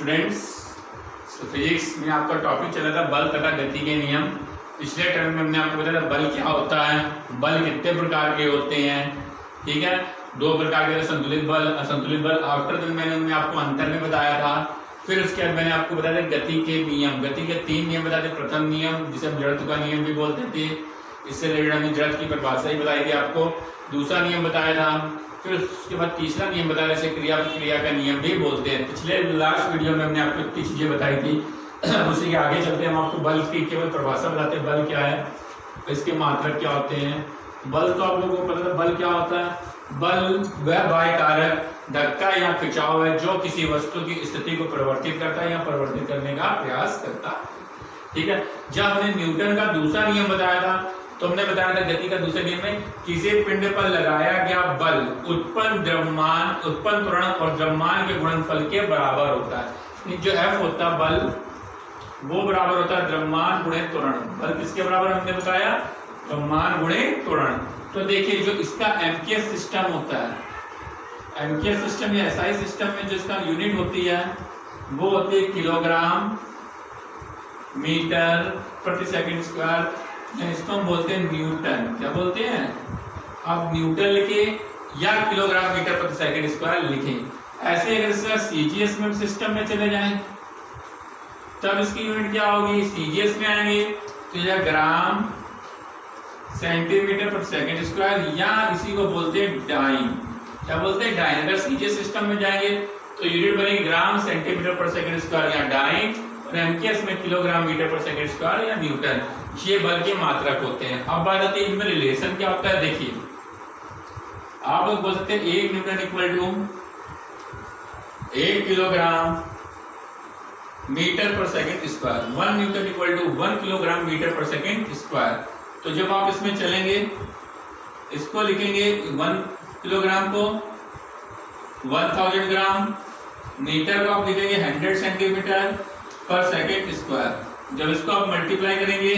Students, physics में आपका topic चला था बल तथा गति के नियम। पिछले टर्म में हमने आपको बताया था बल क्या होता है, बल कितने प्रकार के होते हैं। ठीक है, दो प्रकार के, संतुलित बल, असंतुलित बल। आफ्टर दिन मैंने आपको अंतर में बताया था। फिर उसके बाद मैंने आपको बताया गति के नियम, गति के 3 नियम बताए थे। प्रथम नियम जिसे हम जड़त्व का नियम भी बोलते थे, इससे रिलेटेड हमने जड़त्व की परिभाषा ही बताई थी आपको। दूसरा नियम बताया था, फिर उसके बाद तीसरा नियम बताया, जैसे क्रिया प्रतिक्रिया का नियम भी बोलते हैं। पिछले लास्ट वीडियो में हमने आपको इतनी चीजें बताई थी। उसी के आगे चलते हम आपको बल की केवल परिभाषा बताते हैं, बल क्या है, इसके मात्रक क्या होते हैं। बल तो आप लोगों को पता था बल क्या होता है। बल वह बाह्य कारक, धक्का या खिंचाव है जो किसी वस्तु की स्थिति को परिवर्तित करता है या परिवर्तित करने का प्रयास करता है। ठीक है, जब हमने न्यूटन का दूसरा नियम बताया था तो हमने बताया था गति का दूसरे नियम में किसी पिंड पर लगाया गया बल उत्पन्न द्रव्यमान, उत्पन्न त्वरण और द्रव्यमान के गुणनफल के बराबर होता है। जो F होता है बल, वो बराबर होता है द्रव्यमान गुणे त्वरण। बल किसके बराबर हमने बताया, द्रव्यमान गुणे त्वरण। तो देखिए जो इसका एमकेएस सिस्टम होता है, एमकेएस सिस्टम या एसआई सिस्टम में जो इसका यूनिट होती है वो होती है किलोग्राम मीटर प्रति सेकंड स्क्वायर। इसको हम बोलते हैं न्यूटन। क्या बोलते हैं आप, न्यूटन लिखे या किलोग्राम मीटर प्रति सेकंड स्क्वायर लिखें। ऐसे अगर इसका सीजीएस में सिस्टम में चले जाएं तब इसकी यूनिट क्या होगी, सीजीएस में आएंगे तो यह ग्राम सेंटीमीटर प्रति सेकंड स्क्वायर, या इसी को बोलते हैं डाइन। क्या बोलते हैं, डाइन। अगर सीजीएस सिस्टम में जाएंगे तो यूनिट बनेगी ग्राम सेंटीमीटर पर सेकंड स्क्वायर या डाइन, और एमकेएस में kilogram metre per second square या न्यूटन। ये बल के मात्रक होते हैं। अब बात आती है इनमें रिलेशन क्या होता है। देखिए आप लोग बोल सकते हैं 1 newton equal to 1 kilogram metre per second square, 1 newton equal to 1 kilogram metre per second square. तो जब आप इसमें चलेंगे इसको लिखेंगे 1 किलोग्राम को 1000 ग्राम, मीटर को आप लिखेंगे 100 सेंटीमीटर पर सेकंड स्क्वायर। जब इसको आप मल्टीप्लाई करेंगे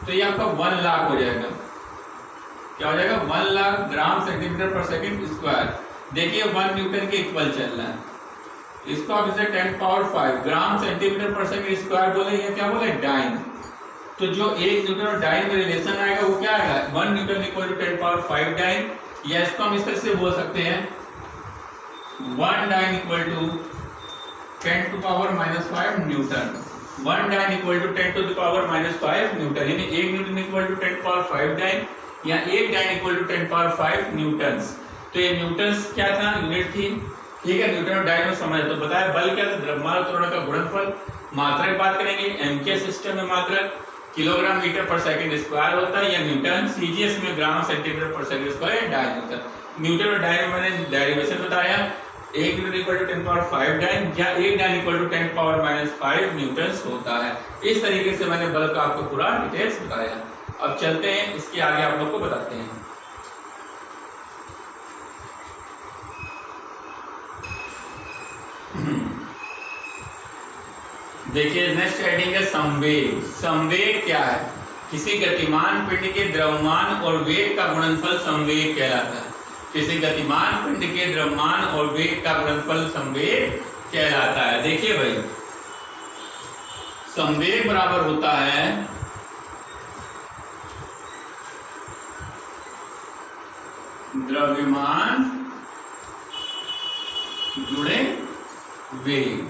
तो ये आपका 1 लाख हो जाएगा। क्या हो जाएगा, 1 लाख ग्राम सेंटीमीटर पर सेकंड स्क्वायर। देखिए 1 न्यूटन के इक्वल चल रहा है। इसको आप इसे 10 पावर 5 ग्राम सेंटीमीटर पर सेकंड स्क्वायर बोले, या क्या बोले, डाइन। तो जो 1 न्यूटन और डाइन में रिलेशन आएगा वो क्या आएगा, 1 newton equal to 10 power 5 dyne. या इसको हम इस तरह से बोल सकते हैं 1 dyne equal to 10 to power -5 newton. 1 dyne equal to 10 to the power -5 newton, यानी 1 newton equal to 10 power 5 dyne, या 1 dyne equal to 10 power 5 newtons. तो ये न्यूटन्स क्या था, यूनिट थी। ठीक है, न्यूटन और डाइन में समझ। तो बताया बल क्या था, द्रव्यमान और त्वरण का गुणनफल। मात्रक बात करेंगे, एमकेएस सिस्टम में मात्रक kilogram metre per second square होता है या न्यूटन, सीजीएस में ग्राम सेंटीमीटर पर सेकंड स्क्वायर या डाइन होता है। न्यूटन और डाइन में मैंने डेरिवेशन बताया, 1 newton equal to 10 power 5 dyne या 1 dyne equal to 10 power -5 newtons होता है। इस तरीके से मैंने बल का आपको पूरा डिटेल्स बताया। अब चलते हैं इसके आगे आप लोग को बताते हैं। देखिए नेक्स्ट हेडिंग है संवेग। संवेग क्या है, किसी गतिमान पिंड के द्रव्यमान और वेग का गुणनफल संवेग कहलाता है। किसी गतिमान पिंड के द्रव्यमान और वेग का गुणनफल संवेग कहलाता है। देखिए भाई, संवेग बराबर होता है द्रव्यमान जुड़े वेग।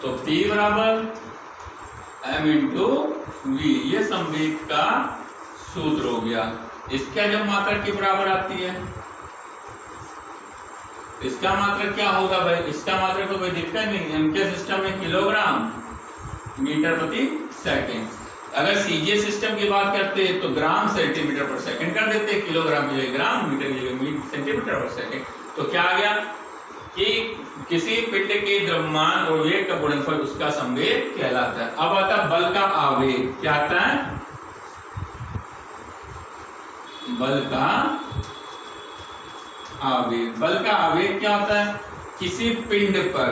तो P बराबर m इंटू वी, ये संवेग का सूत्र हो गया। इसका जब मात्रक के बराबर आती है, इसका मात्रक क्या होगा भाई, इसका मात्रक तो कोई दिक्कत नहीं, एमके सिस्टम में किलोग्राम मीटर प्रति सेकंड। अगर सीजीएस सिस्टम की बात करते हैं तो ग्राम सेंटीमीटर पर सेकंड कर देते हैं, किलोग्राम की जगह ग्राम, मीटर की जगह सेंटीमीटर पर सेकंड। तो क्या आ गया कि किसी पिंड के द्रव्यमान और वेग का गुणनफल उसका संवेग कहलाता है। अब आता है बल का आवेग। क्या आता है, बल का आवेग। बल का आवेग क्या होता है, किसी पिंड पर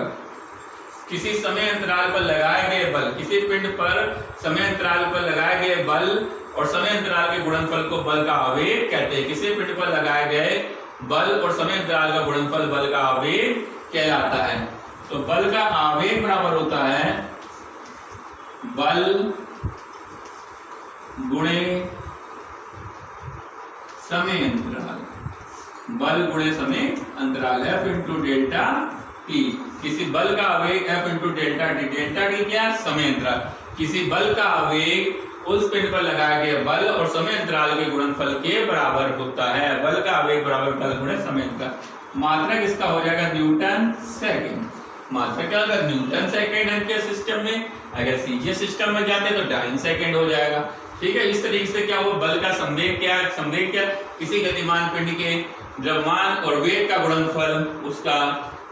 किसी समय अंतराल पर लगाए गए बल, किसी पिंड पर समय अंतराल पर लगाए गए बल और समय अंतराल के गुणनफल को बल का आवेग कहते हैं। किसी पिंड पर लगाए गए बल और समय अंतराल का गुणनफल बल का आवेग कहलाता है। तो बल का आवेग बराबर होता है बल गुणे समय अंतराल, बल गुणे समय अंतराल F इंटू डेल्टा टी। किसी बल का आवेग F into delta T, delta T क्या है? समय अंतराल। किसी बल का आवेग उस पिंड पर लगाए गए बल और समय अंतराल के गुणनफल के बराबर होता है। बल का आवेग बराबर बल गुणे समय अंतराल। मात्रक इसका हो जाएगा न्यूटन सेकेंड। मात्रक क्या होगा? न्यूटन सेकेंड है के सिस्टम में। अगर सीजीएस सिस्टम में जाते तो डाइन सेकेंड हो जाएगा। ठीक है, इस तरीके से क्या हुआ? बल का संवेग क्या है? संवेग क्या? किसी गतिमान पिंड के द्रव्यमान और वेग का गुणनफल, उसका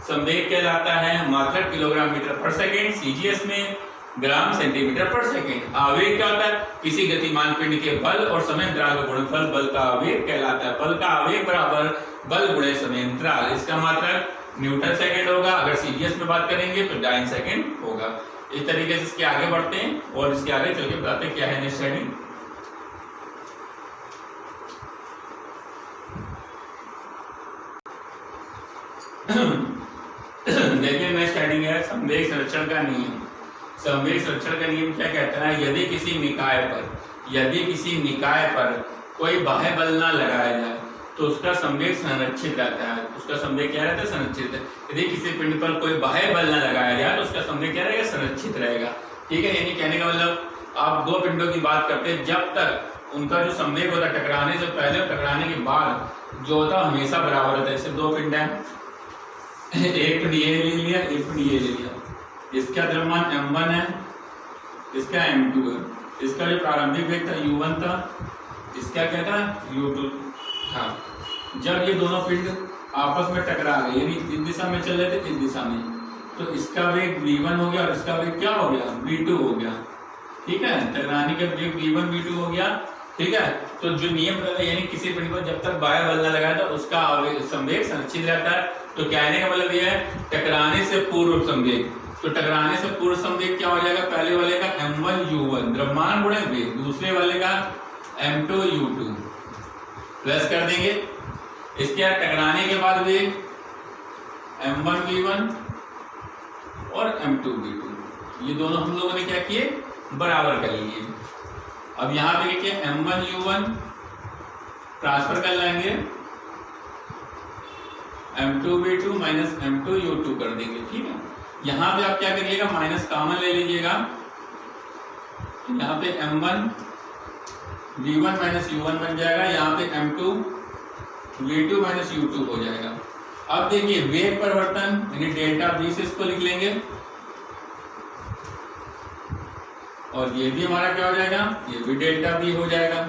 संवेग कहलाता है। मात्रक किलोग्राम मीटर पर सेकेंड, सीजीएस में ग्राम सेंटीमीटर पर सेकेंड। आवेग क्या होता है? किसी गतिमान पिंड के बल और समय अंतराल का गुणनफल बल का आवेग कहलाता है। बल का आवेग बराबर बल गुणे समय अंतराल। इसका मात्रक न्यूटन सेकेंड होगा। अगर सीजीएस में बात करेंगे तो डाइन सेकेंड होगा। इस तरीके से इसके आगे बढ़ते हैं और इसके आगे चल के बताते हैं क्या है नेक्स्ट हेडिंग। देखिए नेक्स्ट हेडिंग है संवेग संरक्षण का नियम। संवेग संरक्षण का नियम क्या कहता है? यदि किसी निकाय पर कोई बाह्य बल ना लगाया जाए तो उसका संवेग संरक्षित रहता है। उसका संवेग क्या रहता है? संरक्षित है। यदि किसी पिंड पर कोई बाह्य बल ना लगाया जाए तो उसका संवेग क्या रहेगा? संरक्षित रहेगा। ठीक है, यानी कहने का मतलब आप दो पिंडों की बात करते हैं, जब तक उनका जो संवेग होता है टकराने से पहले और टकराने के बाद जो होता है हमेशा बराबर होता है। जैसे दो पिंड है, एक पिंड ये ले लिया, एक पिंड ये ले लिया। इसका द्रव्यमान m1 है, इसका m2 है। इसका जो प्रारंभिक वेग था u1 था, इसका क्या था? u2 था। जब ये दोनों पिंड आपस में टकरा गए, यानी इस दिशा में चल रहे थे, इस दिशा में, तो इसका वेग v1 हो गया और इसका वेग क्या हो गया? v2 हो गया। ठीक है, टकराने का वेग v1 v2 हो गया। ठीक है, तो जो नियम रहता है यानी किसी पिंड पर जब तक बाह्य बल न लगाया तो उसका संवेग संरक्षित रहता है। तो कहने का मतलब यह है टकराने से पूर्व संवेग। तो टकराने से पूर्व संवेग क्या हो जाएगा? पहले वाले का m1u1 द्रव्यमान गुणे वेग, दूसरे वाले का m2u2 प्लस कर देंगे। इसके बाद टकराने के बाद वेग m1v1 और m2v2, ये दोनों हम लोगों ने क्या किए? बराबर कर लिए। अब यहाँ पे क्या किया? m1u1 ट्रांसफर कर लेंगे, m2v2 माइनस m2u2 कर देंगे। ठीक है, यहाँ पे आप क्या करिएगा? माइनस कॉमन ले लीजिएगा। यहाँ पे m1v1 माइनस u1 बन जाएगा, यहाँ पे m2v2 माइनस u2 हो जाएगा। अब देखिए वेग परिवर्तन यानी डेल्टा v से इसको लिख लेंगे और ये भी हमारा क्या हो जाएगा? ये भी डेल्टा v हो जाएगा।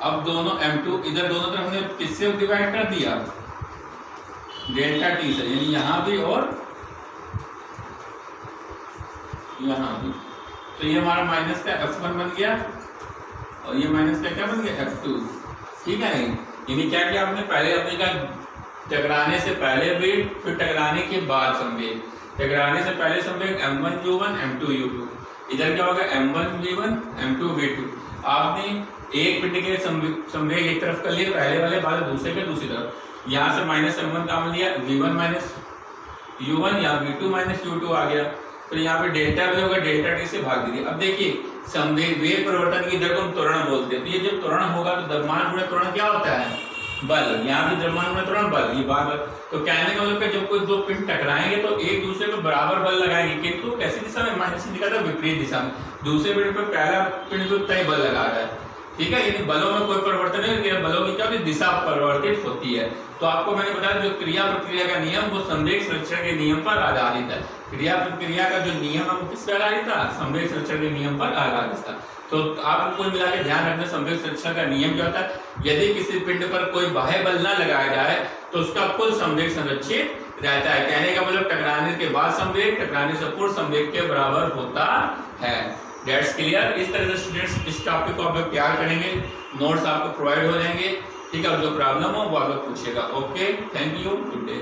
अब दोनों m2 इधर दोनों तरफ हमने किससे डिवाइड कर दिया? डेल्टा t से, यानी यहाँ भी और यहाँ भी। तो ये हमारा माइनस का f1 बन गया और ये माइनस का क्या बन गया? f2। ठीक है, यानी क्या किया आपने? पहले आपने कहा टकराने से पहले वेग, फिर टकराने के बाद संवेग। टकराने से पहले संवेग m1u1 m2u2, इधर क्या होगा? m1v1 m2v2। आपने एक पिंड के संवेग एक तरफ कर लिए पहले वाले, बाद दूसरे के दूसरी तरफ। यहाँ से माइनस m1 कॉमन लिया, v1 माइनस u1 या v2 माइनस u2 आ गया। फिर यहाँ पे डेल्टा v होगा, डेल्टा t से भाग दीजिए। अब देखिए संवेग वेग परिवर्तन की दर को हम त्वरण बोलते हैं। तो ये जब त्वरण होगा तो द्रव्यमान गुणे त्वरण क्या होता है? बल। यहाँ भी द्रव्यमान गुणे त्वरण बल, ये बात। तो कहने का मतलब जब कोई दो पिंड टकराएंगे तो एक दूसरे को बराबर बल लगाएंगे, किंतु कैसी दिशा में? माइनस से दिखाता है विपरीत दिशा में। दूसरे पिंड पर पहला पिंड को तय बल लगा रहा है। ठीक है, यदि बलों में कोई परिवर्तन नहीं, बलों की क्या दिशा परिवर्तित होती है। तो आपको मैंने बताया जो क्रिया प्रतिक्रिया का नियम वो संवेग संरक्षण के नियम पर आधारित है। क्रिया प्रतिक्रिया का जो नियम है वो किस पर आधारित था? संवेग संरक्षण के नियम पर आधारित था। तो आप कुल मिला के ध्यान रखना संवेग संरक्षण का नियम क्या होता है? यदि किसी पिंड पर कोई बाह्य बल न लगाया जाए तो उसका कुल संवेग संरक्षित रहता है। कहने का मतलब टकराने के बाद संवेग टकराने से पूर्व संवेग के बराबर होता है। That's clear. इस तरह से स्टूडेंट्स इस टॉपिक को आप लोग तैयार करेंगे, नोट्स आपको प्रोवाइड हो जाएंगे। ठीक है, जो प्रॉब्लम हो वो आप लोग पूछिएगा। Okay, thank you, good day.